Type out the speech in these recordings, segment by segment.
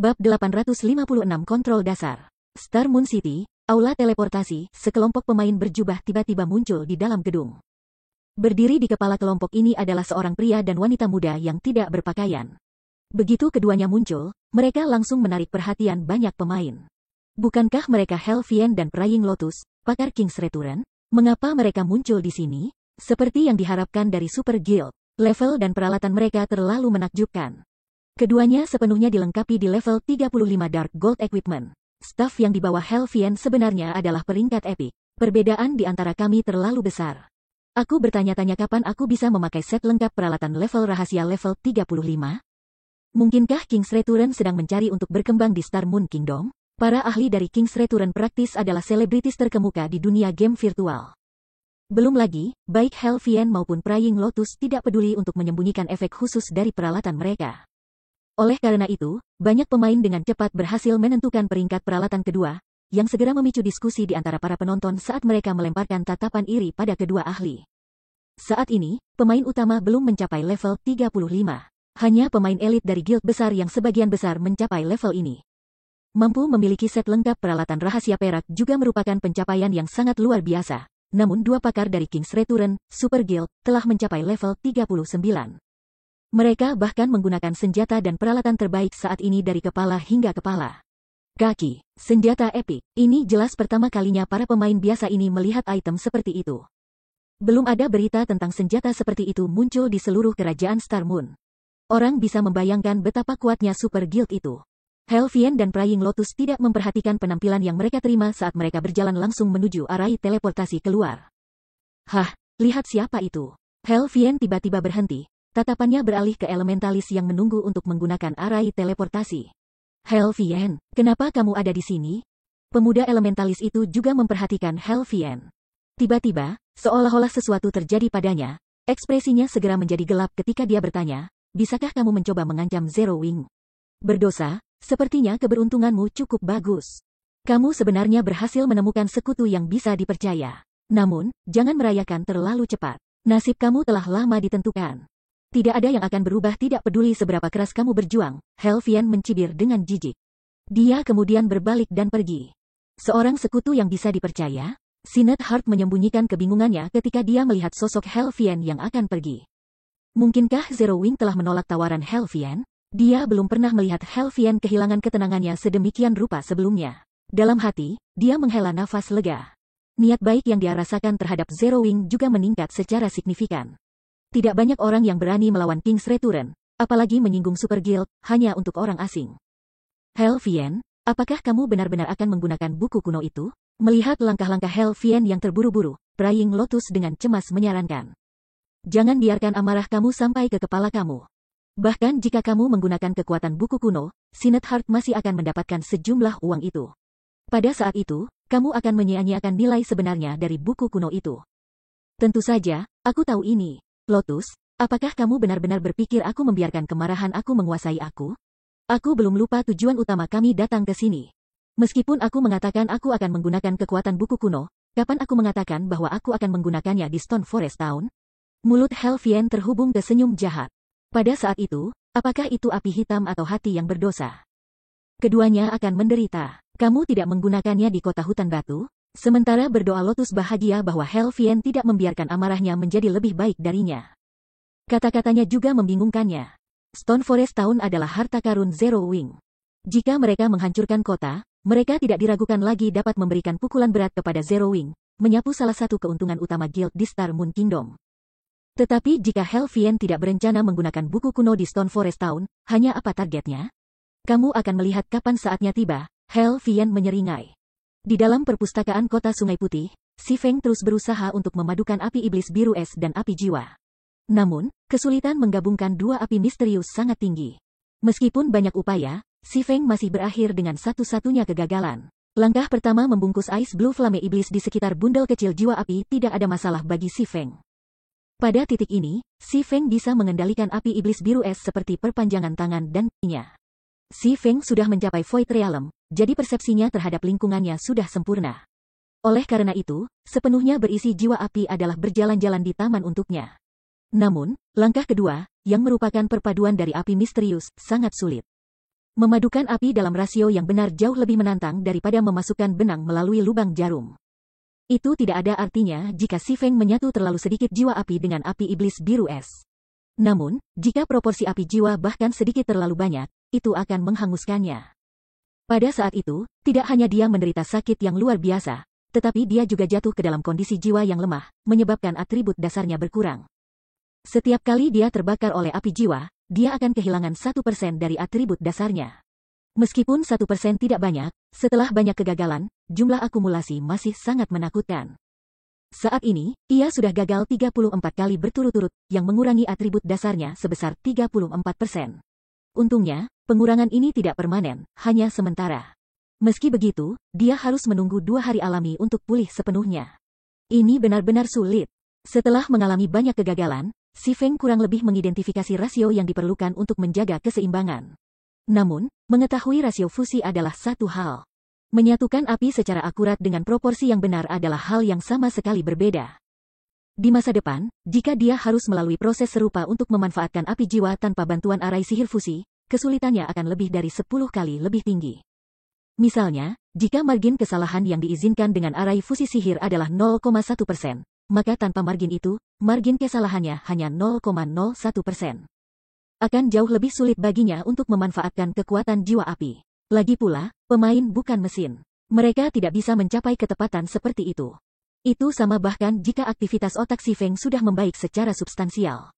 Bab 856 Kontrol Dasar. Star Moon City, aula teleportasi, sekelompok pemain berjubah tiba-tiba muncul di dalam gedung. Berdiri di kepala kelompok ini adalah seorang pria dan wanita muda yang tidak berpakaian. Begitu keduanya muncul, mereka langsung menarik perhatian banyak pemain. Bukankah mereka Helvien dan Praying Lotus, pakar King's Return? Mengapa mereka muncul di sini? Seperti yang diharapkan dari Super Guild, level dan peralatan mereka terlalu menakjubkan. Keduanya sepenuhnya dilengkapi di level 35 Dark Gold Equipment. Staff yang dibawa Helvien sebenarnya adalah peringkat epic. Perbedaan di antara kami terlalu besar. Aku bertanya-tanya kapan aku bisa memakai set lengkap peralatan level rahasia level 35? Mungkinkah King's Return sedang mencari untuk berkembang di Star Moon Kingdom? Para ahli dari King's Return praktis adalah selebritis terkemuka di dunia game virtual. Belum lagi, baik Helvien maupun Praying Lotus tidak peduli untuk menyembunyikan efek khusus dari peralatan mereka. Oleh karena itu, banyak pemain dengan cepat berhasil menentukan peringkat peralatan kedua, yang segera memicu diskusi di antara para penonton saat mereka melemparkan tatapan iri pada kedua ahli. Saat ini, pemain utama belum mencapai level 35. Hanya pemain elit dari guild besar yang sebagian besar mencapai level ini. Mampu memiliki set lengkap peralatan rahasia perak juga merupakan pencapaian yang sangat luar biasa. Namun dua pakar dari King's Return, Super Guild, telah mencapai level 39. Mereka bahkan menggunakan senjata dan peralatan terbaik saat ini dari kepala hingga kepala. Kaki, senjata epik. Ini jelas pertama kalinya para pemain biasa ini melihat item seperti itu. Belum ada berita tentang senjata seperti itu muncul di seluruh kerajaan Star Moon. Orang bisa membayangkan betapa kuatnya Super Guild itu. Helvien dan Praying Lotus tidak memperhatikan penampilan yang mereka terima saat mereka berjalan langsung menuju arai teleportasi keluar. Hah, lihat siapa itu? Helvien tiba-tiba berhenti. Tatapannya beralih ke elementalis yang menunggu untuk menggunakan arai teleportasi. Helvien, kenapa kamu ada di sini? Pemuda elementalis itu juga memperhatikan Helvien. Tiba-tiba, seolah-olah sesuatu terjadi padanya, ekspresinya segera menjadi gelap ketika dia bertanya, bisakah kamu mencoba mengancam Zero Wing? Berdosa, sepertinya keberuntunganmu cukup bagus. Kamu sebenarnya berhasil menemukan sekutu yang bisa dipercaya. Namun, jangan merayakan terlalu cepat. Nasib kamu telah lama ditentukan. Tidak ada yang akan berubah tidak peduli seberapa keras kamu berjuang, Helvien mencibir dengan jijik. Dia kemudian berbalik dan pergi. Seorang sekutu yang bisa dipercaya? Sinet Heart menyembunyikan kebingungannya ketika dia melihat sosok Helvien yang akan pergi. Mungkinkah Zero Wing telah menolak tawaran Helvien? Dia belum pernah melihat Helvien kehilangan ketenangannya sedemikian rupa sebelumnya. Dalam hati, dia menghela nafas lega. Niat baik yang dia rasakan terhadap Zero Wing juga meningkat secara signifikan. Tidak banyak orang yang berani melawan King's Return, apalagi menyinggung Super Guild, hanya untuk orang asing. Helvien, apakah kamu benar-benar akan menggunakan buku kuno itu? Melihat langkah-langkah Helvien yang terburu-buru, Praying Lotus dengan cemas menyarankan. Jangan biarkan amarah kamu sampai ke kepala kamu. Bahkan jika kamu menggunakan kekuatan buku kuno, Sinet Heart masih akan mendapatkan sejumlah uang itu. Pada saat itu, kamu akan menyia-nyiakan nilai sebenarnya dari buku kuno itu. Tentu saja, aku tahu ini. Lotus, apakah kamu benar-benar berpikir aku membiarkan kemarahan aku menguasai aku? Aku belum lupa tujuan utama kami datang ke sini. Meskipun aku mengatakan aku akan menggunakan kekuatan buku kuno, kapan aku mengatakan bahwa aku akan menggunakannya di Stone Forest Town? Mulut Helvien terhubung ke senyum jahat. Pada saat itu, apakah itu api hitam atau hati yang berdosa? Keduanya akan menderita. Kamu tidak menggunakannya di kota hutan batu? Sementara berdoa Lotus bahagia bahwa Helvien tidak membiarkan amarahnya menjadi lebih baik darinya. Kata-katanya juga membingungkannya. Stone Forest Town adalah harta karun Zero Wing. Jika mereka menghancurkan kota, mereka tidak diragukan lagi dapat memberikan pukulan berat kepada Zero Wing, menyapu salah satu keuntungan utama guild di Star Moon Kingdom. Tetapi jika Helvien tidak berencana menggunakan buku kuno di Stone Forest Town, hanya apa targetnya? Kamu akan melihat kapan saatnya tiba, Helvien menyeringai. Di dalam perpustakaan kota Sungai Putih, Si Feng terus berusaha untuk memadukan api iblis biru es dan api jiwa. Namun, kesulitan menggabungkan dua api misterius sangat tinggi. Meskipun banyak upaya, Si Feng masih berakhir dengan satu-satunya kegagalan. Langkah pertama membungkus Ice Blue Flame iblis di sekitar bundel kecil jiwa api tidak ada masalah bagi Si Feng. Pada titik ini, Si Feng bisa mengendalikan api iblis biru es seperti perpanjangan tangan dan kakinya. Si Feng sudah mencapai Void Realm, jadi persepsinya terhadap lingkungannya sudah sempurna. Oleh karena itu, sepenuhnya berisi jiwa api adalah berjalan-jalan di taman untuknya. Namun, langkah kedua, yang merupakan perpaduan dari api misterius, sangat sulit. Memadukan api dalam rasio yang benar jauh lebih menantang daripada memasukkan benang melalui lubang jarum. Itu tidak ada artinya jika Si Feng menyatu terlalu sedikit jiwa api dengan api iblis biru es. Namun, jika proporsi api jiwa bahkan sedikit terlalu banyak, itu akan menghanguskannya. Pada saat itu, tidak hanya dia menderita sakit yang luar biasa, tetapi dia juga jatuh ke dalam kondisi jiwa yang lemah, menyebabkan atribut dasarnya berkurang. Setiap kali dia terbakar oleh api jiwa, dia akan kehilangan 1% dari atribut dasarnya. Meskipun 1% tidak banyak, setelah banyak kegagalan, jumlah akumulasi masih sangat menakutkan. Saat ini, ia sudah gagal 34 kali berturut-turut, yang mengurangi atribut dasarnya sebesar 34%. Untungnya, pengurangan ini tidak permanen, hanya sementara. Meski begitu, dia harus menunggu 2 hari alami untuk pulih sepenuhnya. Ini benar-benar sulit. Setelah mengalami banyak kegagalan, Si Feng kurang lebih mengidentifikasi rasio yang diperlukan untuk menjaga keseimbangan. Namun, mengetahui rasio fusi adalah satu hal. Menyatukan api secara akurat dengan proporsi yang benar adalah hal yang sama sekali berbeda. Di masa depan, jika dia harus melalui proses serupa untuk memanfaatkan api jiwa tanpa bantuan arai sihir fusi, kesulitannya akan lebih dari 10 kali lebih tinggi. Misalnya, jika margin kesalahan yang diizinkan dengan arai fusi sihir adalah 0,1%, maka tanpa margin itu, margin kesalahannya hanya 0,01%. Akan jauh lebih sulit baginya untuk memanfaatkan kekuatan jiwa api. Lagi pula, pemain bukan mesin. Mereka tidak bisa mencapai ketepatan seperti itu. Itu sama bahkan jika aktivitas otak Si Feng sudah membaik secara substansial.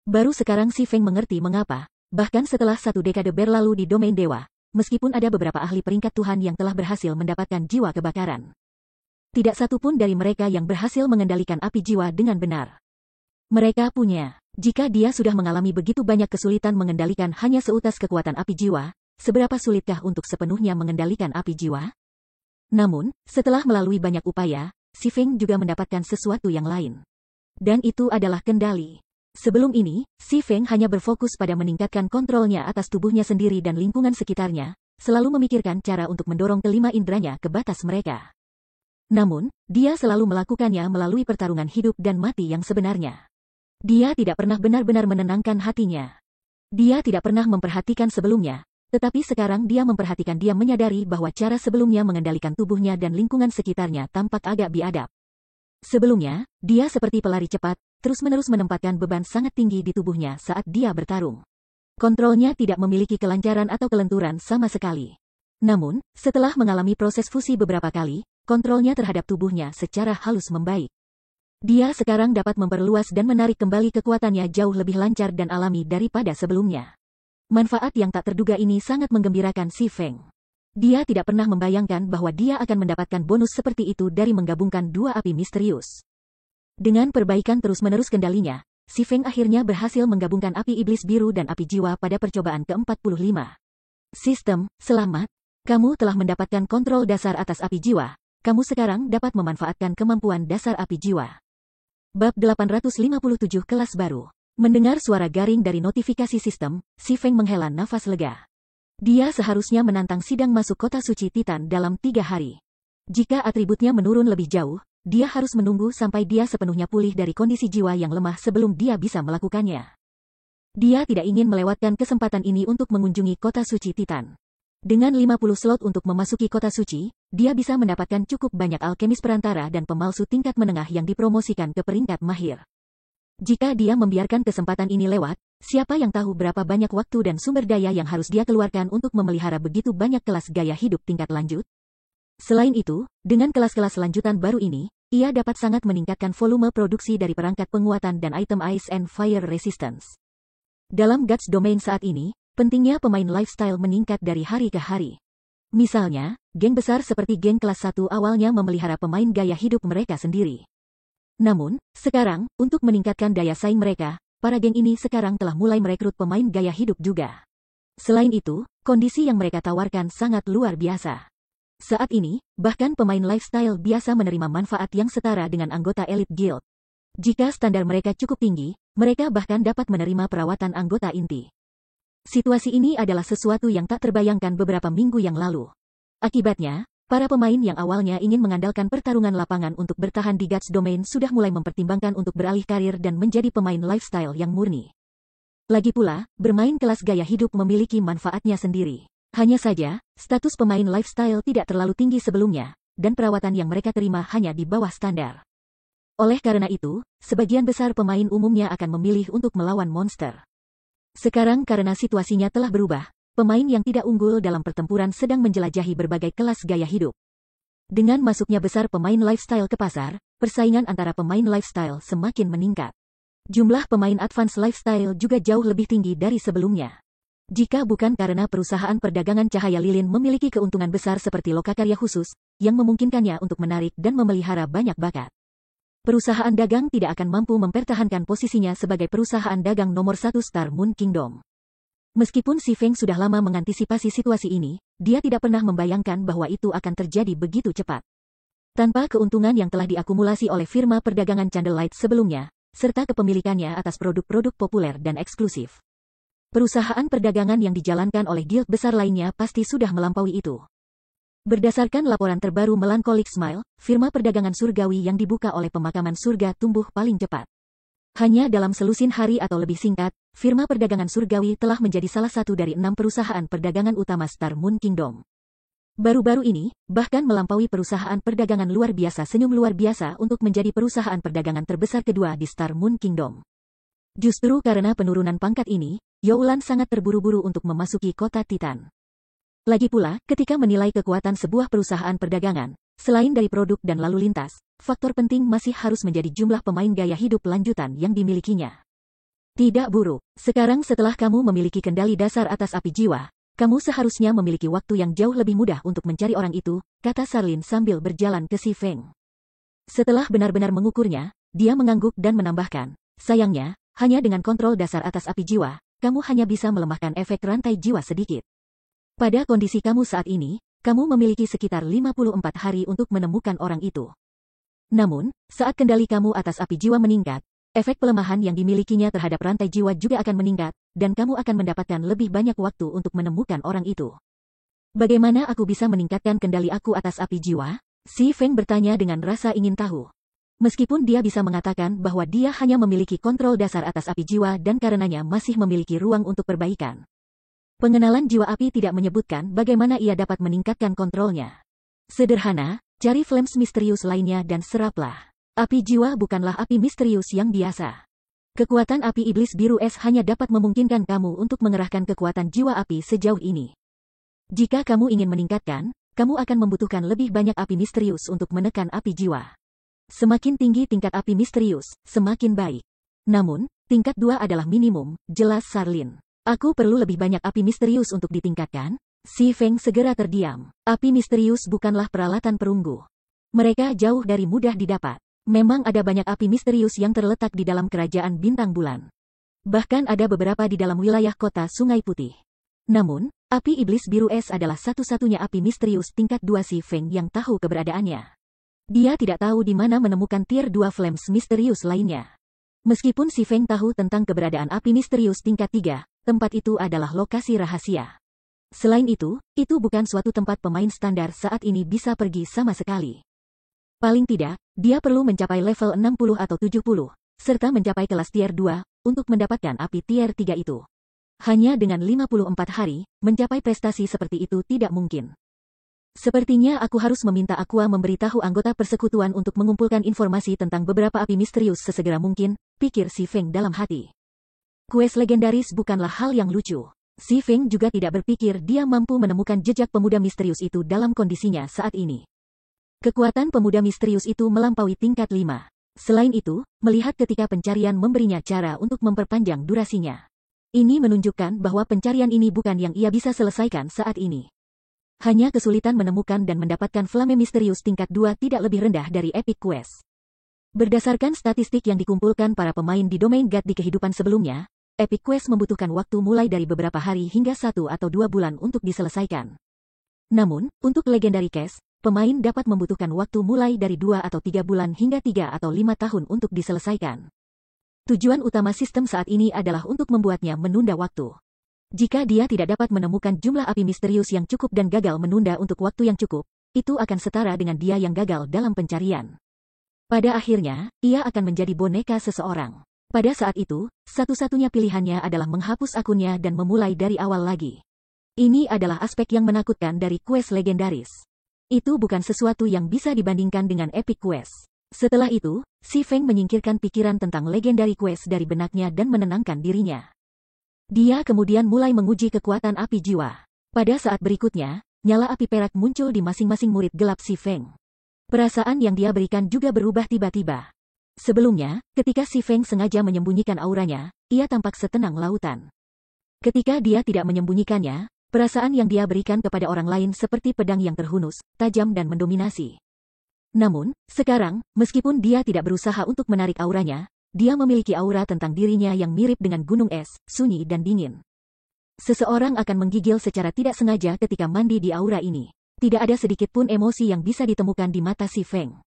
Baru sekarang Si Feng mengerti mengapa, bahkan setelah 1 dekade berlalu di domain dewa, meskipun ada beberapa ahli peringkat Tuhan yang telah berhasil mendapatkan jiwa kebakaran, tidak satu pun dari mereka yang berhasil mengendalikan api jiwa dengan benar. Mereka punya. Jika dia sudah mengalami begitu banyak kesulitan mengendalikan hanya seutas kekuatan api jiwa, seberapa sulitkah untuk sepenuhnya mengendalikan api jiwa? Namun, setelah melalui banyak upaya, Si Feng juga mendapatkan sesuatu yang lain. Dan itu adalah kendali. Sebelum ini, Si Feng hanya berfokus pada meningkatkan kontrolnya atas tubuhnya sendiri dan lingkungan sekitarnya, selalu memikirkan cara untuk mendorong kelima inderanya ke batas mereka. Namun, dia selalu melakukannya melalui pertarungan hidup dan mati yang sebenarnya. Dia tidak pernah benar-benar menenangkan hatinya. Dia tidak pernah memperhatikan sebelumnya, tetapi sekarang dia memperhatikan. Dia menyadari bahwa cara sebelumnya mengendalikan tubuhnya dan lingkungan sekitarnya tampak agak biadab. Sebelumnya, dia seperti pelari cepat, terus-menerus menempatkan beban sangat tinggi di tubuhnya saat dia bertarung. Kontrolnya tidak memiliki kelancaran atau kelenturan sama sekali. Namun, setelah mengalami proses fusi beberapa kali, kontrolnya terhadap tubuhnya secara halus membaik. Dia sekarang dapat memperluas dan menarik kembali kekuatannya jauh lebih lancar dan alami daripada sebelumnya. Manfaat yang tak terduga ini sangat menggembirakan Si Feng. Dia tidak pernah membayangkan bahwa dia akan mendapatkan bonus seperti itu dari menggabungkan 2 api misterius. Dengan perbaikan terus-menerus kendalinya, Si Feng akhirnya berhasil menggabungkan api iblis biru dan api jiwa pada percobaan ke-45. Sistem, selamat. Kamu telah mendapatkan kontrol dasar atas api jiwa. Kamu sekarang dapat memanfaatkan kemampuan dasar api jiwa. Bab 857 kelas baru. Mendengar suara garing dari notifikasi sistem, Si Feng menghela nafas lega. Dia seharusnya menantang sidang masuk kota suci Titan dalam 3 hari. Jika atributnya menurun lebih jauh, dia harus menunggu sampai dia sepenuhnya pulih dari kondisi jiwa yang lemah sebelum dia bisa melakukannya. Dia tidak ingin melewatkan kesempatan ini untuk mengunjungi kota suci Titan. Dengan 50 slot untuk memasuki kota suci, dia bisa mendapatkan cukup banyak alkemis perantara dan pemalsu tingkat menengah yang dipromosikan ke peringkat mahir. Jika dia membiarkan kesempatan ini lewat, siapa yang tahu berapa banyak waktu dan sumber daya yang harus dia keluarkan untuk memelihara begitu banyak kelas gaya hidup tingkat lanjut? Selain itu, dengan kelas-kelas lanjutan baru ini, ia dapat sangat meningkatkan volume produksi dari perangkat penguatan dan item Ice and Fire Resistance. Dalam Guts Domain saat ini, pentingnya pemain lifestyle meningkat dari hari ke hari. Misalnya, geng besar seperti geng kelas 1 awalnya memelihara pemain gaya hidup mereka sendiri. Namun, sekarang, untuk meningkatkan daya saing mereka, para geng ini sekarang telah mulai merekrut pemain gaya hidup juga. Selain itu, kondisi yang mereka tawarkan sangat luar biasa. Saat ini, bahkan pemain lifestyle biasa menerima manfaat yang setara dengan anggota Elite Guild. Jika standar mereka cukup tinggi, mereka bahkan dapat menerima perawatan anggota inti. Situasi ini adalah sesuatu yang tak terbayangkan beberapa minggu yang lalu. Akibatnya, para pemain yang awalnya ingin mengandalkan pertarungan lapangan untuk bertahan di Guts Domain sudah mulai mempertimbangkan untuk beralih karir dan menjadi pemain lifestyle yang murni. Lagi pula, bermain kelas gaya hidup memiliki manfaatnya sendiri. Hanya saja, status pemain lifestyle tidak terlalu tinggi sebelumnya, dan perawatan yang mereka terima hanya di bawah standar. Oleh karena itu, sebagian besar pemain umumnya akan memilih untuk melawan monster. Sekarang karena situasinya telah berubah, pemain yang tidak unggul dalam pertempuran sedang menjelajahi berbagai kelas gaya hidup. Dengan masuknya besar pemain lifestyle ke pasar, persaingan antara pemain lifestyle semakin meningkat. Jumlah pemain advance lifestyle juga jauh lebih tinggi dari sebelumnya. Jika bukan karena perusahaan perdagangan cahaya lilin memiliki keuntungan besar seperti lokakarya khusus, yang memungkinkannya untuk menarik dan memelihara banyak bakat. Perusahaan dagang tidak akan mampu mempertahankan posisinya sebagai perusahaan dagang nomor 1 Star Moon Kingdom. Meskipun Si Feng sudah lama mengantisipasi situasi ini, dia tidak pernah membayangkan bahwa itu akan terjadi begitu cepat. Tanpa keuntungan yang telah diakumulasi oleh firma perdagangan Candlelight sebelumnya, serta kepemilikannya atas produk-produk populer dan eksklusif. Perusahaan perdagangan yang dijalankan oleh guild besar lainnya pasti sudah melampaui itu. Berdasarkan laporan terbaru Melancholic Smile, firma perdagangan surgawi yang dibuka oleh pemakaman surga tumbuh paling cepat. Hanya dalam selusin hari atau lebih singkat, firma perdagangan surgawi telah menjadi salah satu dari 6 perusahaan perdagangan utama Star Moon Kingdom. Baru-baru ini, bahkan melampaui perusahaan perdagangan luar biasa senyum luar biasa untuk menjadi perusahaan perdagangan terbesar kedua di Star Moon Kingdom. Justru karena penurunan pangkat ini, Youlan sangat terburu-buru untuk memasuki kota Titan. Lagi pula, ketika menilai kekuatan sebuah perusahaan perdagangan, selain dari produk dan lalu lintas, faktor penting masih harus menjadi jumlah pemain gaya hidup lanjutan yang dimilikinya. Tidak buruk, sekarang setelah kamu memiliki kendali dasar atas api jiwa, kamu seharusnya memiliki waktu yang jauh lebih mudah untuk mencari orang itu, kata Charlene sambil berjalan ke Si Feng. Setelah benar-benar mengukurnya, dia mengangguk dan menambahkan, sayangnya, hanya dengan kontrol dasar atas api jiwa, kamu hanya bisa melemahkan efek rantai jiwa sedikit. Pada kondisi kamu saat ini, kamu memiliki sekitar 54 hari untuk menemukan orang itu. Namun, saat kendali kamu atas api jiwa meningkat, efek pelemahan yang dimilikinya terhadap rantai jiwa juga akan meningkat, dan kamu akan mendapatkan lebih banyak waktu untuk menemukan orang itu. Bagaimana aku bisa meningkatkan kendali aku atas api jiwa? Si Feng bertanya dengan rasa ingin tahu. Meskipun dia bisa mengatakan bahwa dia hanya memiliki kontrol dasar atas api jiwa dan karenanya masih memiliki ruang untuk perbaikan. Pengenalan jiwa api tidak menyebutkan bagaimana ia dapat meningkatkan kontrolnya. Sederhana, cari flames misterius lainnya dan seraplah. Api jiwa bukanlah api misterius yang biasa. Kekuatan api iblis biru es hanya dapat memungkinkan kamu untuk mengerahkan kekuatan jiwa api sejauh ini. Jika kamu ingin meningkatkan, kamu akan membutuhkan lebih banyak api misterius untuk menekan api jiwa. Semakin tinggi tingkat api misterius, semakin baik. Namun, tingkat 2 adalah minimum, jelas Charlene. Aku perlu lebih banyak api misterius untuk ditingkatkan? Si Feng segera terdiam. Api misterius bukanlah peralatan perunggu. Mereka jauh dari mudah didapat. Memang ada banyak api misterius yang terletak di dalam kerajaan bintang bulan. Bahkan ada beberapa di dalam wilayah kota Sungai Putih. Namun, api iblis biru es adalah satu-satunya api misterius tingkat 2 Si Feng yang tahu keberadaannya. Dia tidak tahu di mana menemukan tier 2 flames misterius lainnya. Meskipun Si Feng tahu tentang keberadaan api misterius tingkat 3, tempat itu adalah lokasi rahasia. Selain itu bukan suatu tempat pemain standar saat ini bisa pergi sama sekali. Paling tidak, dia perlu mencapai level 60 atau 70, serta mencapai kelas tier 2, untuk mendapatkan api tier 3 itu. Hanya dengan 54 hari, mencapai prestasi seperti itu tidak mungkin. Sepertinya aku harus meminta Aqua memberitahu anggota persekutuan untuk mengumpulkan informasi tentang beberapa api misterius sesegera mungkin, pikir Si Feng dalam hati. Quest legendaris bukanlah hal yang lucu. Si Feng juga tidak berpikir dia mampu menemukan jejak pemuda misterius itu dalam kondisinya saat ini. Kekuatan pemuda misterius itu melampaui tingkat 5. Selain itu, melihat ketika pencarian memberinya cara untuk memperpanjang durasinya. Ini menunjukkan bahwa pencarian ini bukan yang ia bisa selesaikan saat ini. Hanya kesulitan menemukan dan mendapatkan flame misterius tingkat 2 tidak lebih rendah dari Epic Quest. Berdasarkan statistik yang dikumpulkan para pemain di domain God di kehidupan sebelumnya, Epic Quest membutuhkan waktu mulai dari beberapa hari hingga 1 atau 2 bulan untuk diselesaikan. Namun, untuk Legendary Quest, pemain dapat membutuhkan waktu mulai dari 2 atau 3 bulan hingga 3 atau 5 tahun untuk diselesaikan. Tujuan utama sistem saat ini adalah untuk membuatnya menunda waktu. Jika dia tidak dapat menemukan jumlah api misterius yang cukup dan gagal menunda untuk waktu yang cukup, itu akan setara dengan dia yang gagal dalam pencarian. Pada akhirnya, ia akan menjadi boneka seseorang. Pada saat itu, satu-satunya pilihannya adalah menghapus akunnya dan memulai dari awal lagi. Ini adalah aspek yang menakutkan dari quest legendaris. Itu bukan sesuatu yang bisa dibandingkan dengan epic quest. Setelah itu, Si Feng menyingkirkan pikiran tentang legendary quest dari benaknya dan menenangkan dirinya. Dia kemudian mulai menguji kekuatan api jiwa. Pada saat berikutnya, nyala api perak muncul di masing-masing murid gelap Si Feng. Perasaan yang dia berikan juga berubah tiba-tiba. Sebelumnya, ketika Si Feng sengaja menyembunyikan auranya, ia tampak setenang lautan. Ketika dia tidak menyembunyikannya, perasaan yang dia berikan kepada orang lain seperti pedang yang terhunus, tajam dan mendominasi. Namun, sekarang, meskipun dia tidak berusaha untuk menarik auranya, dia memiliki aura tentang dirinya yang mirip dengan gunung es, sunyi dan dingin. Seseorang akan menggigil secara tidak sengaja ketika mandi di aura ini. Tidak ada sedikit pun emosi yang bisa ditemukan di mata Si Feng.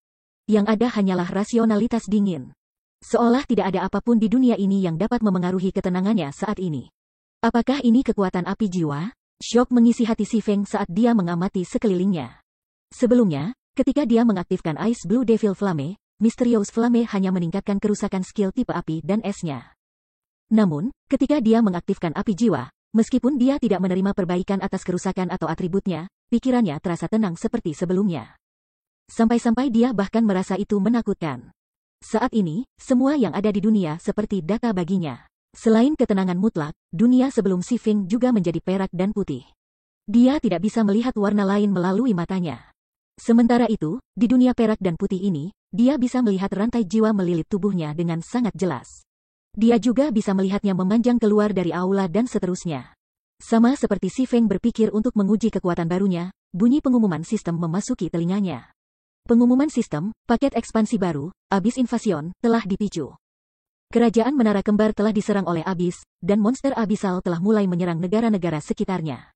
Yang ada hanyalah rasionalitas dingin. Seolah tidak ada apapun di dunia ini yang dapat memengaruhi ketenangannya saat ini. Apakah ini kekuatan api jiwa? Syok mengisi hati Si Feng saat dia mengamati sekelilingnya. Sebelumnya, ketika dia mengaktifkan Ice Blue Devil Flame, Mysterious Flame hanya meningkatkan kerusakan skill tipe api dan esnya. Namun, ketika dia mengaktifkan api jiwa, meskipun dia tidak menerima perbaikan atas kerusakan atau atributnya, pikirannya terasa tenang seperti sebelumnya. Sampai-sampai dia bahkan merasa itu menakutkan. Saat ini, semua yang ada di dunia seperti data baginya. Selain ketenangan mutlak, dunia sebelum Si Feng juga menjadi perak dan putih. Dia tidak bisa melihat warna lain melalui matanya. Sementara itu, di dunia perak dan putih ini, dia bisa melihat rantai jiwa melilit tubuhnya dengan sangat jelas. Dia juga bisa melihatnya memanjang keluar dari aula dan seterusnya. Sama seperti Si Feng berpikir untuk menguji kekuatan barunya, bunyi pengumuman sistem memasuki telinganya. Pengumuman sistem, paket ekspansi baru, Abyss Invasion, telah dipicu. Kerajaan Menara Kembar telah diserang oleh Abyss, dan monster abisal telah mulai menyerang negara-negara sekitarnya.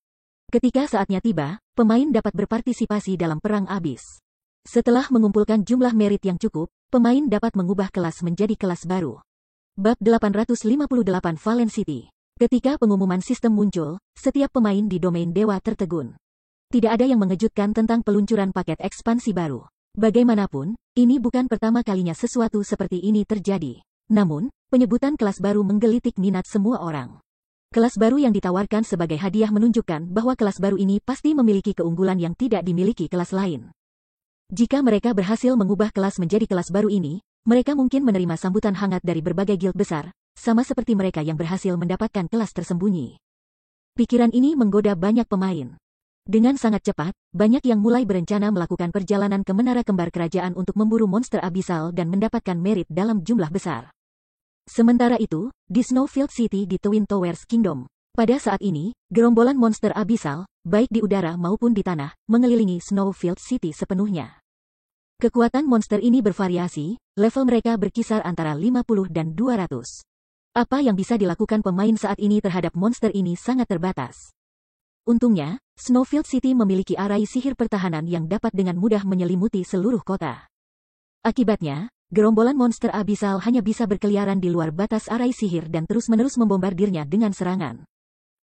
Ketika saatnya tiba, pemain dapat berpartisipasi dalam perang Abyss. Setelah mengumpulkan jumlah merit yang cukup, pemain dapat mengubah kelas menjadi kelas baru. Bab 858 Valen City. Ketika pengumuman sistem muncul, setiap pemain di domain dewa tertegun. Tidak ada yang mengejutkan tentang peluncuran paket ekspansi baru. Bagaimanapun, ini bukan pertama kalinya sesuatu seperti ini terjadi. Namun, penyebutan kelas baru menggelitik minat semua orang. Kelas baru yang ditawarkan sebagai hadiah menunjukkan bahwa kelas baru ini pasti memiliki keunggulan yang tidak dimiliki kelas lain. Jika mereka berhasil mengubah kelas menjadi kelas baru ini, mereka mungkin menerima sambutan hangat dari berbagai guild besar, sama seperti mereka yang berhasil mendapatkan kelas tersembunyi. Pikiran ini menggoda banyak pemain. Dengan sangat cepat, banyak yang mulai berencana melakukan perjalanan ke Menara Kembar Kerajaan untuk memburu monster abisal dan mendapatkan merit dalam jumlah besar. Sementara itu, di Snowfield City di Twin Towers Kingdom, pada saat ini, gerombolan monster abisal, baik di udara maupun di tanah, mengelilingi Snowfield City sepenuhnya. Kekuatan monster ini bervariasi, level mereka berkisar antara 50 dan 200. Apa yang bisa dilakukan pemain saat ini terhadap monster ini sangat terbatas. Untungnya, Snowfield City memiliki arai sihir pertahanan yang dapat dengan mudah menyelimuti seluruh kota. Akibatnya, gerombolan monster abisal hanya bisa berkeliaran di luar batas arai sihir dan terus-menerus membombardirnya dengan serangan.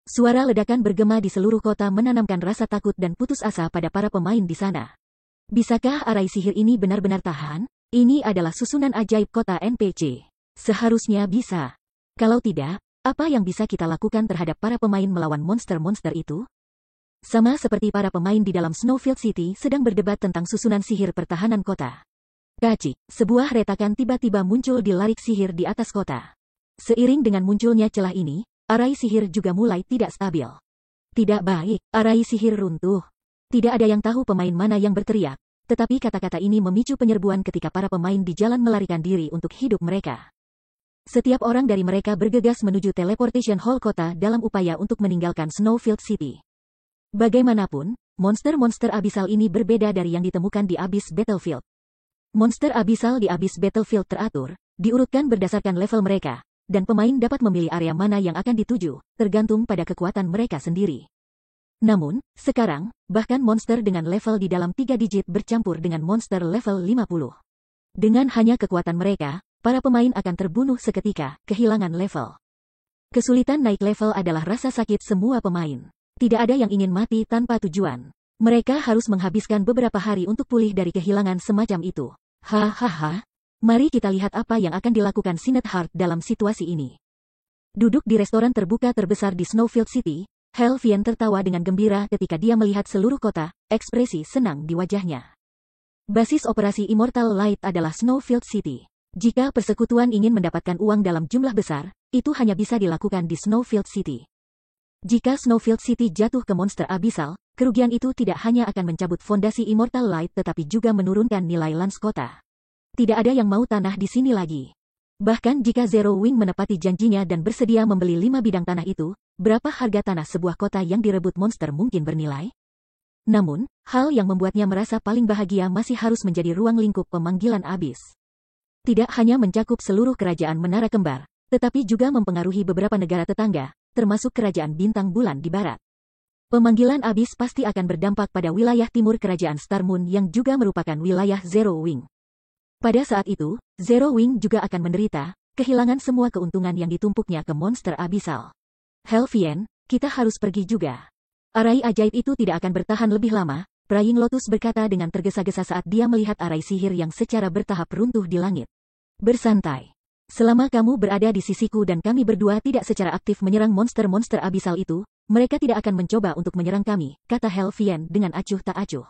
Suara ledakan bergema di seluruh kota menanamkan rasa takut dan putus asa pada para pemain di sana. Bisakah arai sihir ini benar-benar tahan? Ini adalah susunan ajaib kota NPC. Seharusnya bisa. Kalau tidak, apa yang bisa kita lakukan terhadap para pemain melawan monster-monster itu? Sama seperti para pemain di dalam Snowfield City sedang berdebat tentang susunan sihir pertahanan kota. Kacik, sebuah retakan tiba-tiba muncul di larik sihir di atas kota. Seiring dengan munculnya celah ini, arai sihir juga mulai tidak stabil. Tidak baik, arai sihir runtuh. Tidak ada yang tahu pemain mana yang berteriak, tetapi kata-kata ini memicu penyerbuan ketika para pemain di jalan melarikan diri untuk hidup mereka. Setiap orang dari mereka bergegas menuju Teleportation Hall kota dalam upaya untuk meninggalkan Snowfield City. Bagaimanapun, monster-monster abisal ini berbeda dari yang ditemukan di Abyss Battlefield. Monster abisal di Abyss Battlefield teratur, diurutkan berdasarkan level mereka, dan pemain dapat memilih area mana yang akan dituju, tergantung pada kekuatan mereka sendiri. Namun, sekarang, bahkan monster dengan level di dalam 3 digit bercampur dengan monster level 50. Dengan hanya kekuatan mereka, para pemain akan terbunuh seketika, kehilangan level. Kesulitan naik level adalah rasa sakit semua pemain. Tidak ada yang ingin mati tanpa tujuan. Mereka harus menghabiskan beberapa hari untuk pulih dari kehilangan semacam itu. Hahaha. Mari kita lihat apa yang akan dilakukan Sinet Heart dalam situasi ini. Duduk di restoran terbuka terbesar di Snowfield City, Helvian tertawa dengan gembira ketika dia melihat seluruh kota, ekspresi senang di wajahnya. Basis operasi Immortal Light adalah Snowfield City. Jika persekutuan ingin mendapatkan uang dalam jumlah besar, itu hanya bisa dilakukan di Snowfield City. Jika Snowfield City jatuh ke monster abisal, kerugian itu tidak hanya akan mencabut fondasi Immortal Light tetapi juga menurunkan nilai lans kota. Tidak ada yang mau tanah di sini lagi. Bahkan jika Zero Wing menepati janjinya dan bersedia membeli 5 bidang tanah itu, berapa harga tanah sebuah kota yang direbut monster mungkin bernilai? Namun, hal yang membuatnya merasa paling bahagia masih harus menjadi ruang lingkup pemanggilan abis. Tidak hanya mencakup seluruh kerajaan Menara Kembar, tetapi juga mempengaruhi beberapa negara tetangga, termasuk kerajaan Bintang Bulan di barat. Pemanggilan abis pasti akan berdampak pada wilayah timur kerajaan Star Moon yang juga merupakan wilayah Zero Wing. Pada saat itu, Zero Wing juga akan menderita, kehilangan semua keuntungan yang ditumpuknya ke monster abisal. Helvian, kita harus pergi juga. Arai ajaib itu tidak akan bertahan lebih lama, Praying Lotus berkata dengan tergesa-gesa saat dia melihat arai sihir yang secara bertahap runtuh di langit. Bersantai. Selama kamu berada di sisiku dan kami berdua tidak secara aktif menyerang monster-monster abisal itu, mereka tidak akan mencoba untuk menyerang kami, kata Helvian dengan acuh tak acuh.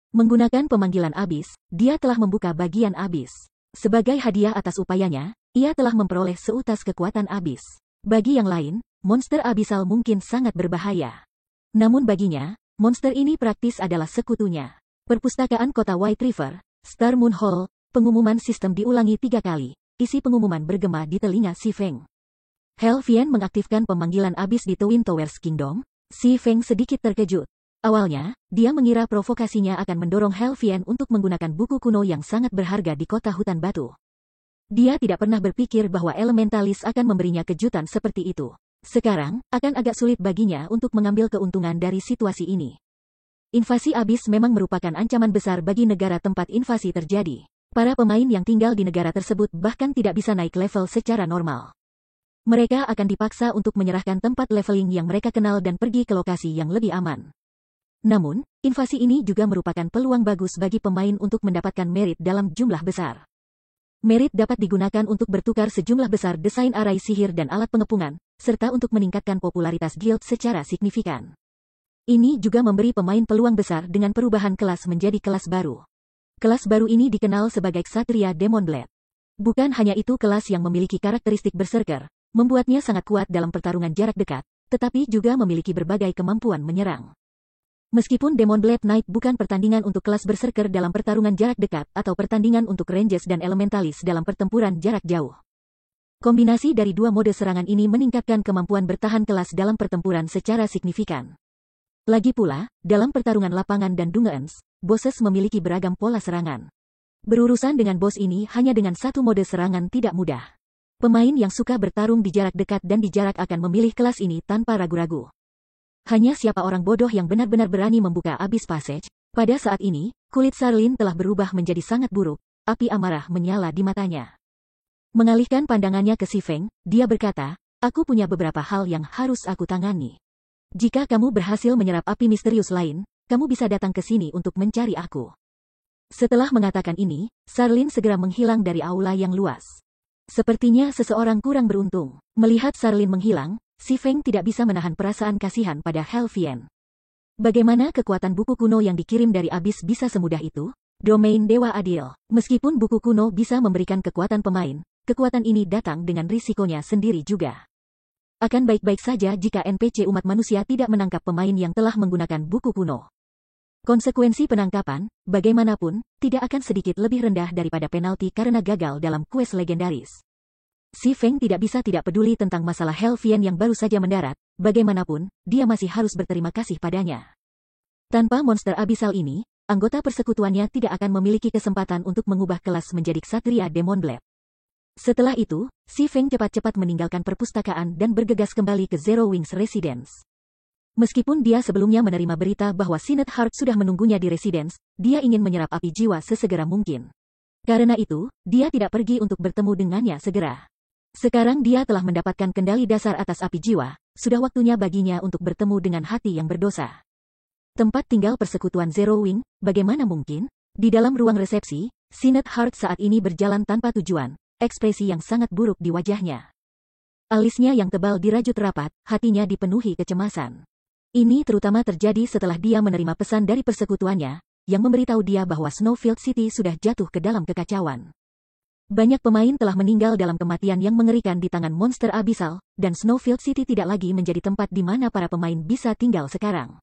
Menggunakan pemanggilan abis, dia telah membuka bagian abis. Sebagai hadiah atas upayanya, ia telah memperoleh seutas kekuatan abis. Bagi yang lain, monster abisal mungkin sangat berbahaya. Namun baginya, monster ini praktis adalah sekutunya. Perpustakaan kota White River, Star Moon Hall, pengumuman sistem diulangi 3 kali. Isi pengumuman bergema di telinga Si Feng. Helvian mengaktifkan pemanggilan abis di Twin Towers Kingdom. Si Feng sedikit terkejut. Awalnya, dia mengira provokasinya akan mendorong Helvian untuk menggunakan buku kuno yang sangat berharga di kota hutan batu. Dia tidak pernah berpikir bahwa elementalis akan memberinya kejutan seperti itu. Sekarang, akan agak sulit baginya untuk mengambil keuntungan dari situasi ini. Invasi abis memang merupakan ancaman besar bagi negara tempat invasi terjadi. Para pemain yang tinggal di negara tersebut bahkan tidak bisa naik level secara normal. Mereka akan dipaksa untuk menyerahkan tempat leveling yang mereka kenal dan pergi ke lokasi yang lebih aman. Namun, invasi ini juga merupakan peluang bagus bagi pemain untuk mendapatkan merit dalam jumlah besar. Merit dapat digunakan untuk bertukar sejumlah besar desain arai sihir dan alat pengepungan, serta untuk meningkatkan popularitas guild secara signifikan. Ini juga memberi pemain peluang besar dengan perubahan kelas menjadi kelas baru. Kelas baru ini dikenal sebagai Ksatria Demon Blade. Bukan hanya itu, kelas yang memiliki karakteristik berserker, membuatnya sangat kuat dalam pertarungan jarak dekat, tetapi juga memiliki berbagai kemampuan menyerang. Meskipun Demon Blade Knight bukan pertandingan untuk kelas berserker dalam pertarungan jarak dekat atau pertandingan untuk ranges dan elementalis dalam pertempuran jarak jauh. Kombinasi dari dua mode serangan ini meningkatkan kemampuan bertahan kelas dalam pertempuran secara signifikan. Lagi pula, dalam pertarungan lapangan dan dungeons, bosses memiliki beragam pola serangan. Berurusan dengan bos ini hanya dengan satu mode serangan tidak mudah. Pemain yang suka bertarung di jarak dekat dan di jarak akan memilih kelas ini tanpa ragu-ragu. Hanya siapa orang bodoh yang benar-benar berani membuka Abyss Passage. Pada saat ini, kulit Sarlin telah berubah menjadi sangat buruk, api amarah menyala di matanya. Mengalihkan pandangannya ke Si Feng, dia berkata, aku punya beberapa hal yang harus aku tangani. Jika kamu berhasil menyerap api misterius lain, kamu bisa datang ke sini untuk mencari aku. Setelah mengatakan ini, Sarlin segera menghilang dari aula yang luas. Sepertinya seseorang kurang beruntung. Melihat Sarlin menghilang, Si Feng tidak bisa menahan perasaan kasihan pada Helvian. Bagaimana kekuatan buku kuno yang dikirim dari Abyss bisa semudah itu? Domain Dewa Adil. Meskipun buku kuno bisa memberikan kekuatan pemain, kekuatan ini datang dengan risikonya sendiri juga. Akan baik-baik saja jika NPC umat manusia tidak menangkap pemain yang telah menggunakan buku kuno. Konsekuensi penangkapan, bagaimanapun, tidak akan sedikit lebih rendah daripada penalti karena gagal dalam quest legendaris. Si Feng tidak bisa tidak peduli tentang masalah Helvian yang baru saja mendarat, bagaimanapun, dia masih harus berterima kasih padanya. Tanpa monster abisal ini, anggota persekutuannya tidak akan memiliki kesempatan untuk mengubah kelas menjadi Ksatria Demon Blade. Setelah itu, Si Feng cepat-cepat meninggalkan perpustakaan dan bergegas kembali ke Zero Wings Residence. Meskipun dia sebelumnya menerima berita bahwa Sinet Heart sudah menunggunya di Residence, dia ingin menyerap api jiwa sesegera mungkin. Karena itu, dia tidak pergi untuk bertemu dengannya segera. Sekarang dia telah mendapatkan kendali dasar atas api jiwa, sudah waktunya baginya untuk bertemu dengan hati yang berdosa. Tempat tinggal persekutuan Zero Wing, bagaimana mungkin? Di dalam ruang resepsi, Sinet Heart saat ini berjalan tanpa tujuan, ekspresi yang sangat buruk di wajahnya. Alisnya yang tebal dirajut rapat, hatinya dipenuhi kecemasan. Ini terutama terjadi setelah dia menerima pesan dari persekutuannya, yang memberitahu dia bahwa Snowfield City sudah jatuh ke dalam kekacauan. Banyak pemain telah meninggal dalam kematian yang mengerikan di tangan monster abisal, dan Snowfield City tidak lagi menjadi tempat di mana para pemain bisa tinggal sekarang.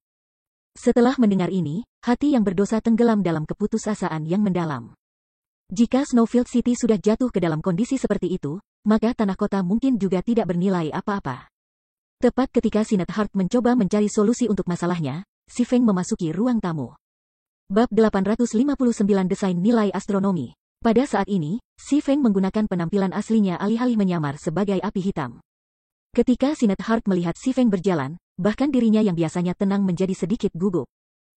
Setelah mendengar ini, hati yang berdosa tenggelam dalam keputusasaan yang mendalam. Jika Snowfield City sudah jatuh ke dalam kondisi seperti itu, maka tanah kota mungkin juga tidak bernilai apa-apa. Tepat ketika Sinet Heart mencoba mencari solusi untuk masalahnya, Si Feng memasuki ruang tamu. Bab 859 Desain Nilai Astronomi. Pada saat ini, Si Feng menggunakan penampilan aslinya alih-alih menyamar sebagai api hitam. Ketika Sinet Heart melihat Si Feng berjalan, bahkan dirinya yang biasanya tenang menjadi sedikit gugup.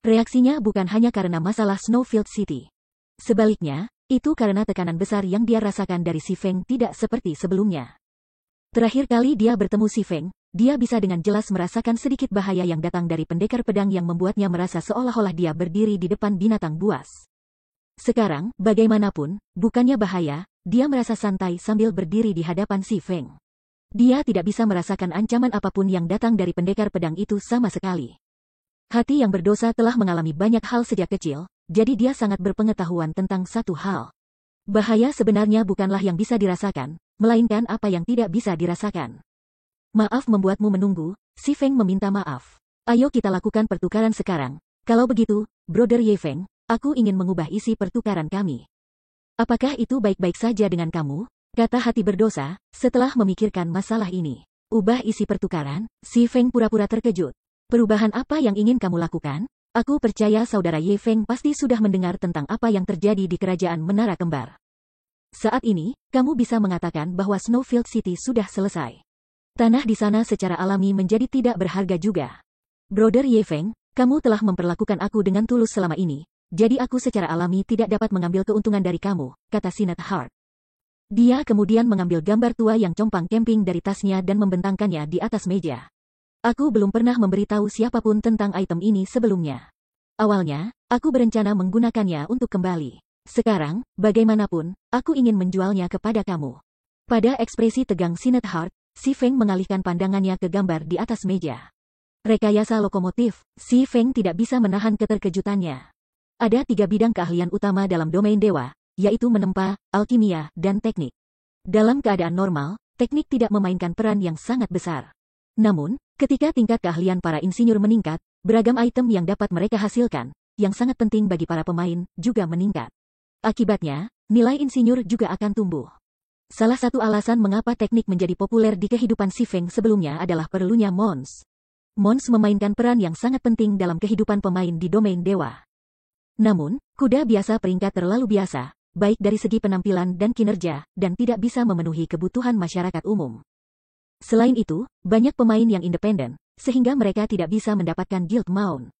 Reaksinya bukan hanya karena masalah Snowfield City. Sebaliknya, itu karena tekanan besar yang dia rasakan dari Si Feng tidak seperti sebelumnya. Terakhir kali dia bertemu Si Feng, dia bisa dengan jelas merasakan sedikit bahaya yang datang dari pendekar pedang yang membuatnya merasa seolah-olah dia berdiri di depan binatang buas. Sekarang, bagaimanapun, bukannya bahaya, dia merasa santai sambil berdiri di hadapan Si Feng. Dia tidak bisa merasakan ancaman apapun yang datang dari pendekar pedang itu sama sekali. Hati yang berdosa telah mengalami banyak hal sejak kecil, jadi dia sangat berpengetahuan tentang satu hal. Bahaya sebenarnya bukanlah yang bisa dirasakan, melainkan apa yang tidak bisa dirasakan. Maaf membuatmu menunggu, Si Feng meminta maaf. Ayo kita lakukan pertukaran sekarang. Kalau begitu, Brother Ye Feng, aku ingin mengubah isi pertukaran kami. Apakah itu baik-baik saja dengan kamu? Kata hati berdosa, setelah memikirkan masalah ini. Ubah isi pertukaran? Si Feng pura-pura terkejut. Perubahan apa yang ingin kamu lakukan? Aku percaya saudara Ye Feng pasti sudah mendengar tentang apa yang terjadi di kerajaan Menara Kembar. Saat ini, kamu bisa mengatakan bahwa Snowfield City sudah selesai. Tanah di sana secara alami menjadi tidak berharga juga. Brother Ye Feng, kamu telah memperlakukan aku dengan tulus selama ini. Jadi aku secara alami tidak dapat mengambil keuntungan dari kamu, kata Sinet Heart. Dia kemudian mengambil gambar tua yang compang camping dari tasnya dan membentangkannya di atas meja. Aku belum pernah memberitahu siapapun tentang item ini sebelumnya. Awalnya, aku berencana menggunakannya untuk kembali. Sekarang, bagaimanapun, aku ingin menjualnya kepada kamu. Pada ekspresi tegang Sinet Heart, Si Feng mengalihkan pandangannya ke gambar di atas meja. Rekayasa lokomotif, Si Feng tidak bisa menahan keterkejutannya. Ada 3 bidang keahlian utama dalam domain dewa, yaitu menempa, alkimia, dan teknik. Dalam keadaan normal, teknik tidak memainkan peran yang sangat besar. Namun, ketika tingkat keahlian para insinyur meningkat, beragam item yang dapat mereka hasilkan, yang sangat penting bagi para pemain, juga meningkat. Akibatnya, nilai insinyur juga akan tumbuh. Salah satu alasan mengapa teknik menjadi populer di kehidupan Si Feng sebelumnya adalah perlunya Mons. Mons memainkan peran yang sangat penting dalam kehidupan pemain di domain dewa. Namun, kuda biasa peringkat terlalu biasa, baik dari segi penampilan dan kinerja, dan tidak bisa memenuhi kebutuhan masyarakat umum. Selain itu, banyak pemain yang independen, sehingga mereka tidak bisa mendapatkan Guild Mount.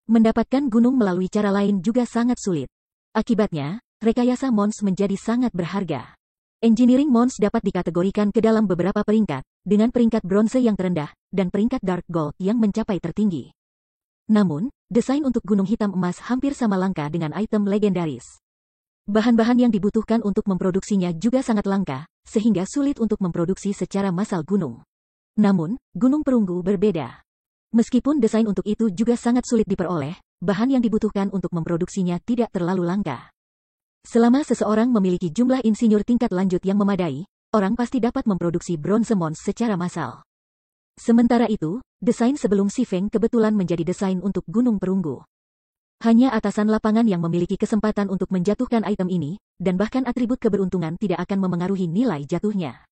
Mendapatkan gunung melalui cara lain juga sangat sulit. Akibatnya, rekayasa Mons menjadi sangat berharga. Engineering Mons dapat dikategorikan ke dalam beberapa peringkat, dengan peringkat bronze yang terendah, dan peringkat Dark Gold yang mencapai tertinggi. Namun, desain untuk gunung hitam emas hampir sama langka dengan item legendaris. Bahan-bahan yang dibutuhkan untuk memproduksinya juga sangat langka, sehingga sulit untuk memproduksi secara massal gunung. Namun, gunung perunggu berbeda. Meskipun desain untuk itu juga sangat sulit diperoleh, bahan yang dibutuhkan untuk memproduksinya tidak terlalu langka. Selama seseorang memiliki jumlah insinyur tingkat lanjut yang memadai, orang pasti dapat memproduksi bronze mons secara massal. Sementara itu, desain sebelum Si Feng kebetulan menjadi desain untuk gunung perunggu. Hanya atasan lapangan yang memiliki kesempatan untuk menjatuhkan item ini, dan bahkan atribut keberuntungan tidak akan memengaruhi nilai jatuhnya.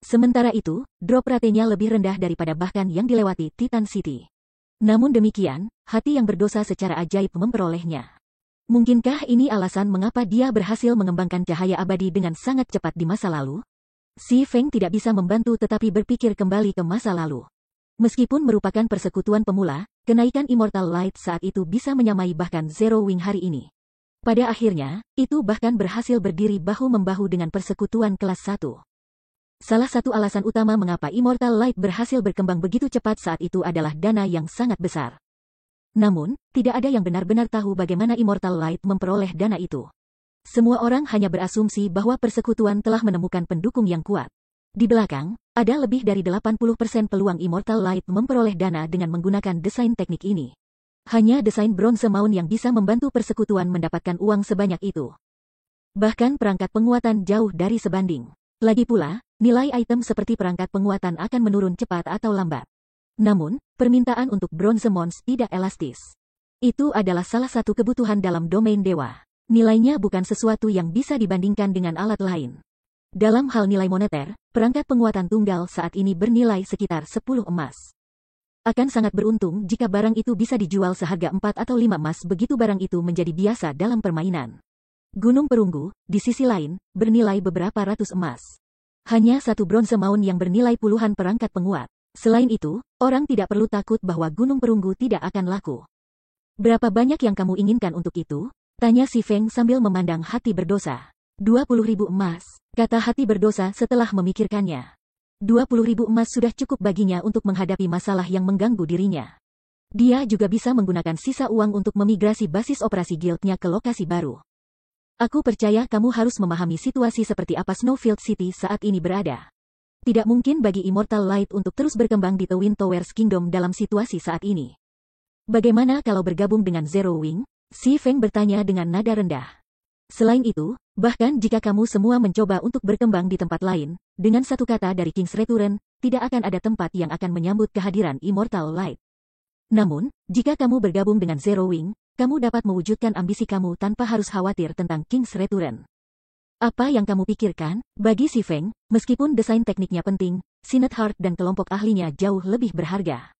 Sementara itu, drop ratenya lebih rendah daripada bahkan yang dilewati Titan City. Namun demikian, hati yang berdosa secara ajaib memperolehnya. Mungkinkah ini alasan mengapa dia berhasil mengembangkan cahaya abadi dengan sangat cepat di masa lalu? Si Feng tidak bisa membantu tetapi berpikir kembali ke masa lalu. Meskipun merupakan persekutuan pemula, kenaikan Immortal Light saat itu bisa menyamai bahkan Zero Wing hari ini. Pada akhirnya, itu bahkan berhasil berdiri bahu-membahu dengan persekutuan kelas 1. Salah satu alasan utama mengapa Immortal Light berhasil berkembang begitu cepat saat itu adalah dana yang sangat besar. Namun, tidak ada yang benar-benar tahu bagaimana Immortal Light memperoleh dana itu. Semua orang hanya berasumsi bahwa persekutuan telah menemukan pendukung yang kuat. Di belakang, ada lebih dari 80% peluang Immortal Light memperoleh dana dengan menggunakan desain teknik ini. Hanya desain Bronze Mound yang bisa membantu persekutuan mendapatkan uang sebanyak itu. Bahkan perangkat penguatan jauh dari sebanding. Lagi pula, nilai item seperti perangkat penguatan akan menurun cepat atau lambat. Namun, permintaan untuk Bronze Mounds tidak elastis. Itu adalah salah satu kebutuhan dalam domain dewa. Nilainya bukan sesuatu yang bisa dibandingkan dengan alat lain. Dalam hal nilai moneter, perangkat penguatan tunggal saat ini bernilai sekitar 10 emas. Akan sangat beruntung jika barang itu bisa dijual seharga 4 atau 5 emas begitu barang itu menjadi biasa dalam permainan. Gunung Perunggu, di sisi lain, bernilai beberapa ratus emas. Hanya satu Bronze Mound yang bernilai puluhan perangkat penguat. Selain itu, orang tidak perlu takut bahwa Gunung Perunggu tidak akan laku. Berapa banyak yang kamu inginkan untuk itu? Tanya si Feng sambil memandang hati berdosa. 20.000 emas, kata hati berdosa setelah memikirkannya. 20.000 emas sudah cukup baginya untuk menghadapi masalah yang mengganggu dirinya. Dia juga bisa menggunakan sisa uang untuk memigrasi basis operasi guildnya ke lokasi baru. Aku percaya kamu harus memahami situasi seperti apa Snowfield City saat ini berada. Tidak mungkin bagi Immortal Light untuk terus berkembang di Twin Towers Kingdom dalam situasi saat ini. Bagaimana kalau bergabung dengan Zero Wing? Si Feng bertanya dengan nada rendah. Selain itu, bahkan jika kamu semua mencoba untuk berkembang di tempat lain, dengan satu kata dari King's Return, tidak akan ada tempat yang akan menyambut kehadiran Immortal Light. Namun, jika kamu bergabung dengan Zero Wing, kamu dapat mewujudkan ambisi kamu tanpa harus khawatir tentang King's Return. Apa yang kamu pikirkan? Bagi si Feng, meskipun desain tekniknya penting, Sinet Heart dan kelompok ahlinya jauh lebih berharga.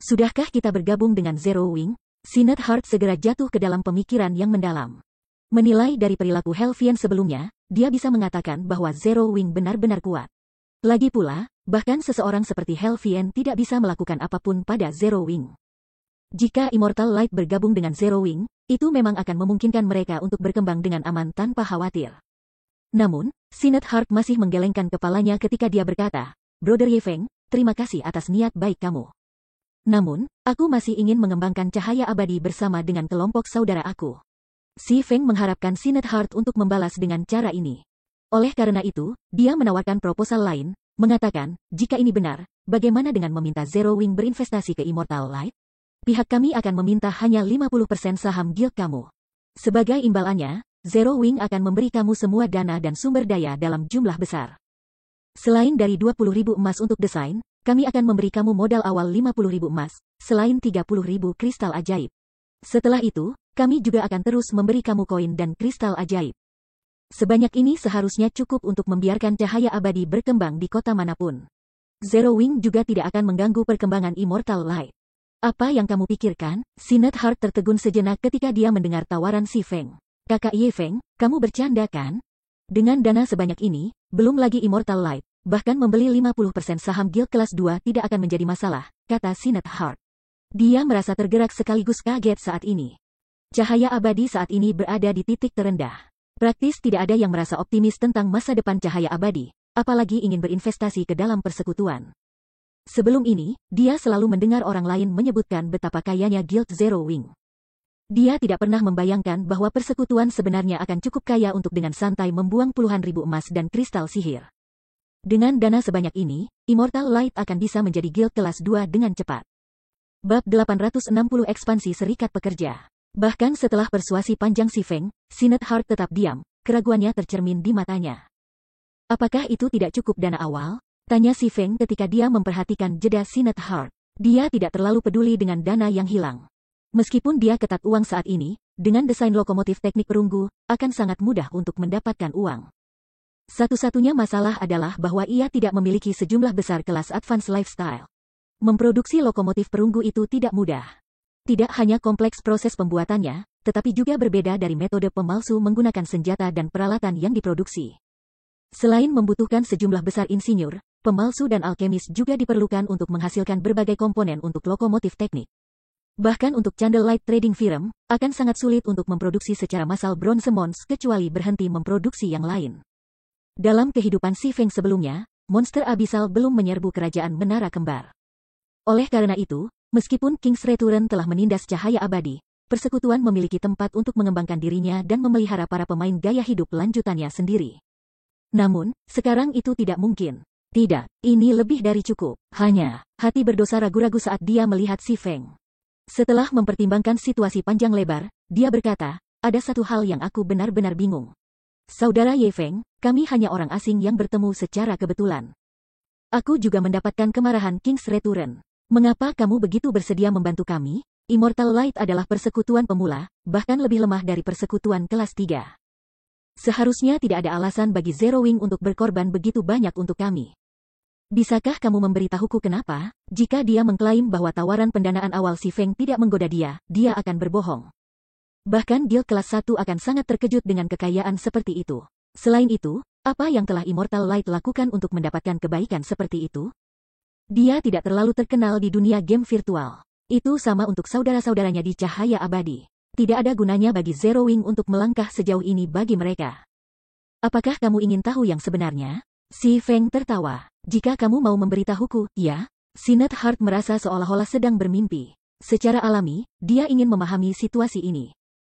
Sudahkah kita bergabung dengan Zero Wing? Sinet Heart segera jatuh ke dalam pemikiran yang mendalam. Menilai dari perilaku Helvian sebelumnya, dia bisa mengatakan bahwa Zero Wing benar-benar kuat. Lagi pula, bahkan seseorang seperti Helvian tidak bisa melakukan apapun pada Zero Wing. Jika Immortal Light bergabung dengan Zero Wing, itu memang akan memungkinkan mereka untuk berkembang dengan aman tanpa khawatir. Namun, Sinet Heart masih menggelengkan kepalanya ketika dia berkata, Brother Ye Feng, terima kasih atas niat baik kamu. Namun, aku masih ingin mengembangkan cahaya abadi bersama dengan kelompok saudara aku. Si Feng mengharapkan Sinet Heart untuk membalas dengan cara ini. Oleh karena itu, dia menawarkan proposal lain, mengatakan, jika ini benar, bagaimana dengan meminta Zero Wing berinvestasi ke Immortal Light? Pihak kami akan meminta hanya 50% saham guild kamu. Sebagai imbalannya, Zero Wing akan memberi kamu semua dana dan sumber daya dalam jumlah besar. Selain dari 20.000 emas untuk desain, kami akan memberi kamu modal awal 50.000 emas, selain 30.000 kristal ajaib. Setelah itu, kami juga akan terus memberi kamu koin dan kristal ajaib. Sebanyak ini seharusnya cukup untuk membiarkan cahaya abadi berkembang di kota manapun. Zero Wing juga tidak akan mengganggu perkembangan Immortal Light. Apa yang kamu pikirkan? Sinet Heart tertegun sejenak ketika dia mendengar tawaran si Feng. Kakak Ye Feng, kamu bercanda kan? Dengan dana sebanyak ini, belum lagi Immortal Light, bahkan membeli 50% saham guild kelas 2 tidak akan menjadi masalah, kata Sinet Heart. Dia merasa tergerak sekaligus kaget saat ini. Cahaya abadi saat ini berada di titik terendah. Praktis tidak ada yang merasa optimis tentang masa depan cahaya abadi, apalagi ingin berinvestasi ke dalam persekutuan. Sebelum ini, dia selalu mendengar orang lain menyebutkan betapa kayanya Guild Zero Wing. Dia tidak pernah membayangkan bahwa persekutuan sebenarnya akan cukup kaya untuk dengan santai membuang puluhan ribu emas dan kristal sihir. Dengan dana sebanyak ini, Immortal Light akan bisa menjadi guild kelas 2 dengan cepat. Bab 860 Ekspansi Serikat Pekerja. Bahkan setelah persuasi panjang si Feng, Sinet Heart tetap diam, keraguannya tercermin di matanya. Apakah itu tidak cukup dana awal? Tanya si Feng ketika dia memperhatikan jeda Sinet Heart. Dia tidak terlalu peduli dengan dana yang hilang. Meskipun dia ketat uang saat ini, dengan desain lokomotif teknik perunggu, akan sangat mudah untuk mendapatkan uang. Satu-satunya masalah adalah bahwa ia tidak memiliki sejumlah besar kelas advance lifestyle. Memproduksi lokomotif perunggu itu tidak mudah. Tidak hanya kompleks proses pembuatannya, tetapi juga berbeda dari metode pemalsu menggunakan senjata dan peralatan yang diproduksi. Selain membutuhkan sejumlah besar insinyur, pemalsu dan alkemis juga diperlukan untuk menghasilkan berbagai komponen untuk lokomotif teknik. Bahkan untuk Candlelight Trading Firm, akan sangat sulit untuk memproduksi secara massal Bronze Mounds kecuali berhenti memproduksi yang lain. Dalam kehidupan si Feng sebelumnya, monster abisal belum menyerbu kerajaan Menara Kembar. Oleh karena itu, meskipun King's Return telah menindas cahaya abadi, persekutuan memiliki tempat untuk mengembangkan dirinya dan memelihara para pemain gaya hidup lanjutannya sendiri. Namun, sekarang itu tidak mungkin. Tidak, ini lebih dari cukup. Hanya, hati berdosa ragu-ragu saat dia melihat Si Feng. Setelah mempertimbangkan situasi panjang lebar, dia berkata, ada satu hal yang aku benar-benar bingung. Saudara Ye Feng, kami hanya orang asing yang bertemu secara kebetulan. Aku juga mendapatkan kemarahan King's Return. Mengapa kamu begitu bersedia membantu kami? Immortal Light adalah persekutuan pemula, bahkan lebih lemah dari persekutuan kelas 3. Seharusnya tidak ada alasan bagi Zero Wing untuk berkorban begitu banyak untuk kami. Bisakah kamu memberitahuku kenapa? Jika dia mengklaim bahwa tawaran pendanaan awal Si Feng tidak menggoda dia akan berbohong. Bahkan Guild kelas 1 akan sangat terkejut dengan kekayaan seperti itu. Selain itu, apa yang telah Immortal Light lakukan untuk mendapatkan kebaikan seperti itu? Dia tidak terlalu terkenal di dunia game virtual. Itu sama untuk saudara-saudaranya di cahaya abadi. Tidak ada gunanya bagi Zero Wing untuk melangkah sejauh ini bagi mereka. Apakah kamu ingin tahu yang sebenarnya? Si Feng tertawa. Jika kamu mau memberitahuku, ya. Sinet Heart merasa seolah-olah sedang bermimpi. Secara alami, dia ingin memahami situasi ini.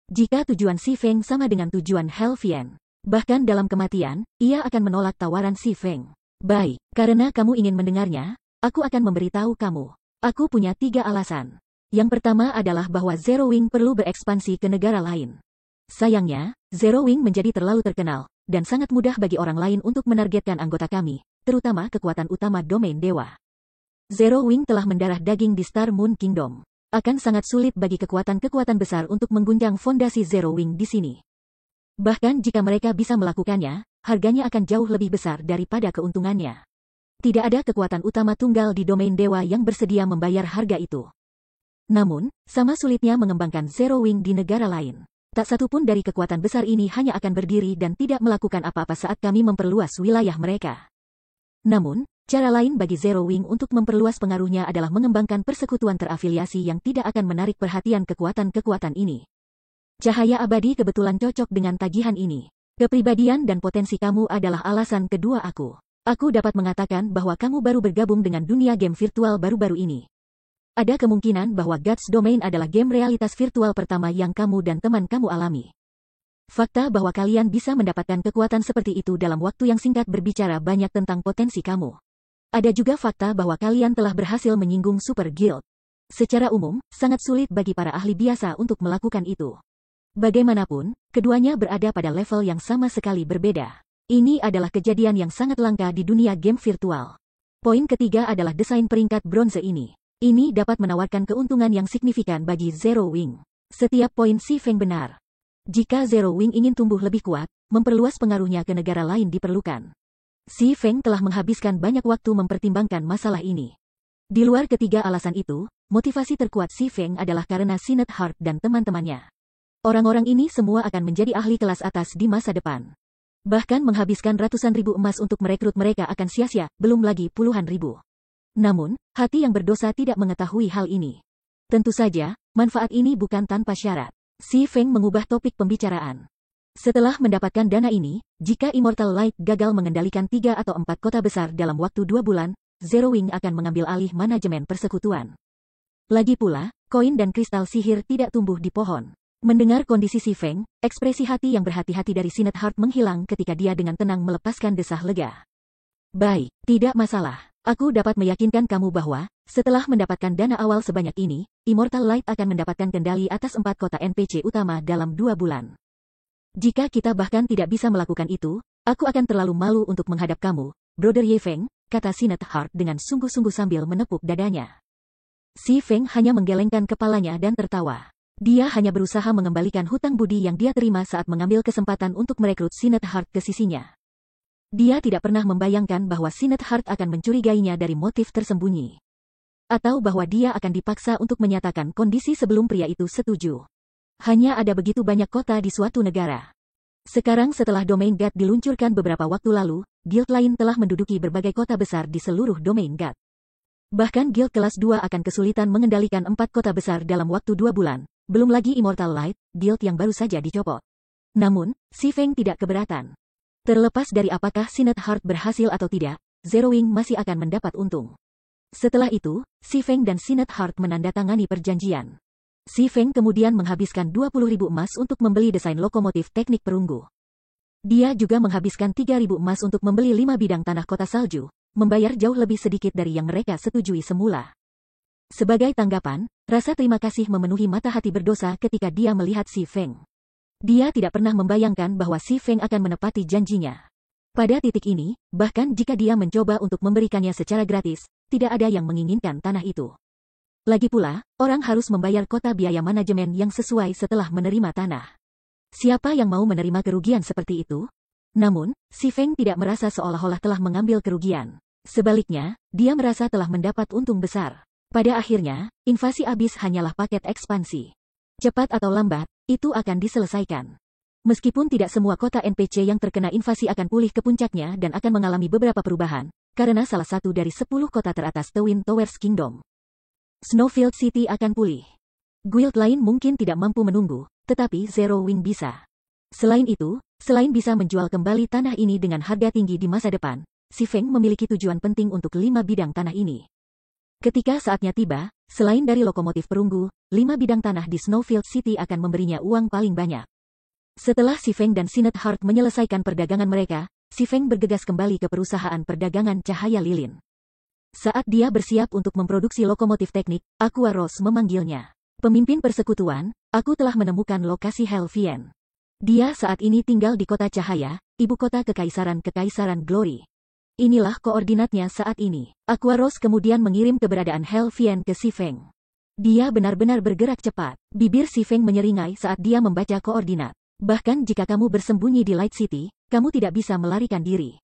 Jika tujuan Si Feng sama dengan tujuan Helvian, bahkan dalam kematian, ia akan menolak tawaran Si Feng. Baik, karena kamu ingin mendengarnya, aku akan memberitahu kamu. Aku punya 3 alasan. Yang pertama adalah bahwa Zero Wing perlu berekspansi ke negara lain. Sayangnya, Zero Wing menjadi terlalu terkenal, dan sangat mudah bagi orang lain untuk menargetkan anggota kami, terutama kekuatan utama domain dewa. Zero Wing telah mendarah daging di Star Moon Kingdom. Akan sangat sulit bagi kekuatan-kekuatan besar untuk mengguncang fondasi Zero Wing di sini. Bahkan jika mereka bisa melakukannya, harganya akan jauh lebih besar daripada keuntungannya. Tidak ada kekuatan utama tunggal di domain dewa yang bersedia membayar harga itu. Namun, sama sulitnya mengembangkan Zero Wing di negara lain. Tak satu pun dari kekuatan besar ini hanya akan berdiri dan tidak melakukan apa-apa saat kami memperluas wilayah mereka. Namun, cara lain bagi Zero Wing untuk memperluas pengaruhnya adalah mengembangkan persekutuan terafiliasi yang tidak akan menarik perhatian kekuatan-kekuatan ini. Cahaya abadi kebetulan cocok dengan tagihan ini. Kepribadian dan potensi kamu adalah alasan kedua aku. Aku dapat mengatakan bahwa kamu baru bergabung dengan dunia game virtual baru-baru ini. Ada kemungkinan bahwa God's Domain adalah game realitas virtual pertama yang kamu dan teman kamu alami. Fakta bahwa kalian bisa mendapatkan kekuatan seperti itu dalam waktu yang singkat berbicara banyak tentang potensi kamu. Ada juga fakta bahwa kalian telah berhasil menyinggung Super Guild. Secara umum, sangat sulit bagi para ahli biasa untuk melakukan itu. Bagaimanapun, keduanya berada pada level yang sama sekali berbeda. Ini adalah kejadian yang sangat langka di dunia game virtual. Poin ketiga adalah desain peringkat bronze ini. Ini dapat menawarkan keuntungan yang signifikan bagi Zero Wing. Setiap poin Si Feng benar. Jika Zero Wing ingin tumbuh lebih kuat, memperluas pengaruhnya ke negara lain diperlukan. Si Feng telah menghabiskan banyak waktu mempertimbangkan masalah ini. Di luar ketiga alasan itu, motivasi terkuat Si Feng adalah karena Sinet Heart dan teman-temannya. Orang-orang ini semua akan menjadi ahli kelas atas di masa depan. Bahkan menghabiskan ratusan ribu emas untuk merekrut mereka akan sia-sia, belum lagi puluhan ribu. Namun, hati yang berdosa tidak mengetahui hal ini. Tentu saja, manfaat ini bukan tanpa syarat. Si Feng mengubah topik pembicaraan. Setelah mendapatkan dana ini, jika Immortal Light gagal mengendalikan 3 atau 4 kota besar dalam waktu 2 bulan, Zero Wing akan mengambil alih manajemen persekutuan. Lagi pula, koin dan kristal sihir tidak tumbuh di pohon. Mendengar kondisi Si Feng, ekspresi hati yang berhati-hati dari Sinet Heart menghilang ketika dia dengan tenang melepaskan desah lega. Baik, tidak masalah. Aku dapat meyakinkan kamu bahwa, setelah mendapatkan dana awal sebanyak ini, Immortal Light akan mendapatkan kendali atas 4 kota NPC utama dalam 2 bulan. Jika kita bahkan tidak bisa melakukan itu, aku akan terlalu malu untuk menghadap kamu, Brother Ye Feng, kata Sinet Heart dengan sungguh-sungguh sambil menepuk dadanya. Si Feng hanya menggelengkan kepalanya dan tertawa. Dia hanya berusaha mengembalikan hutang budi yang dia terima saat mengambil kesempatan untuk merekrut Sinet Heart ke sisinya. Dia tidak pernah membayangkan bahwa Sinet Heart akan mencurigainya dari motif tersembunyi. Atau bahwa dia akan dipaksa untuk menyatakan kondisi sebelum pria itu setuju. Hanya ada begitu banyak kota di suatu negara. Sekarang setelah Domain God diluncurkan beberapa waktu lalu, guild lain telah menduduki berbagai kota besar di seluruh Domain God. Bahkan guild kelas 2 akan kesulitan mengendalikan 4 kota besar dalam waktu 2 bulan. Belum lagi Immortal Light, guild yang baru saja dicopot. Namun, Si Feng tidak keberatan. Terlepas dari apakah Sinet Heart berhasil atau tidak, Zero Wing masih akan mendapat untung. Setelah itu, Si Feng dan Sinet Heart menandatangani perjanjian. Si Feng kemudian menghabiskan 20.000 emas untuk membeli desain lokomotif teknik perunggu. Dia juga menghabiskan 3.000 emas untuk membeli 5 bidang tanah kota salju, membayar jauh lebih sedikit dari yang mereka setujui semula. Sebagai tanggapan, rasa terima kasih memenuhi mata hati berdosa ketika dia melihat si Feng. Dia tidak pernah membayangkan bahwa si Feng akan menepati janjinya. Pada titik ini, bahkan jika dia mencoba untuk memberikannya secara gratis, tidak ada yang menginginkan tanah itu. Lagi pula, orang harus membayar kota biaya manajemen yang sesuai setelah menerima tanah. Siapa yang mau menerima kerugian seperti itu? Namun, si Feng tidak merasa seolah-olah telah mengambil kerugian. Sebaliknya, dia merasa telah mendapat untung besar. Pada akhirnya, invasi abis hanyalah paket ekspansi. Cepat atau lambat, itu akan diselesaikan. Meskipun tidak semua kota NPC yang terkena invasi akan pulih ke puncaknya dan akan mengalami beberapa perubahan, karena salah satu dari 10 kota teratas Twin Towers Kingdom, Snowfield City akan pulih. Guild lain mungkin tidak mampu menunggu, tetapi Zero Wing bisa. Selain itu, selain bisa menjual kembali tanah ini dengan harga tinggi di masa depan, si Feng memiliki tujuan penting untuk 5 bidang tanah ini. Ketika saatnya tiba, selain dari lokomotif perunggu, 5 bidang tanah di Snowfield City akan memberinya uang paling banyak. Setelah si Feng dan Sinet Heart menyelesaikan perdagangan mereka, si Feng bergegas kembali ke perusahaan perdagangan cahaya lilin. Saat dia bersiap untuk memproduksi lokomotif teknik, Aqua Rose memanggilnya. Pemimpin persekutuan, aku telah menemukan lokasi Helvien. Dia saat ini tinggal di kota cahaya, ibu kota Kekaisaran Glory. Inilah koordinatnya saat ini. Aqua Rose kemudian mengirim keberadaan Helvien ke si Feng. Dia benar-benar bergerak cepat. Bibir si Feng menyeringai saat dia membaca koordinat. Bahkan jika kamu bersembunyi di Light City, kamu tidak bisa melarikan diri.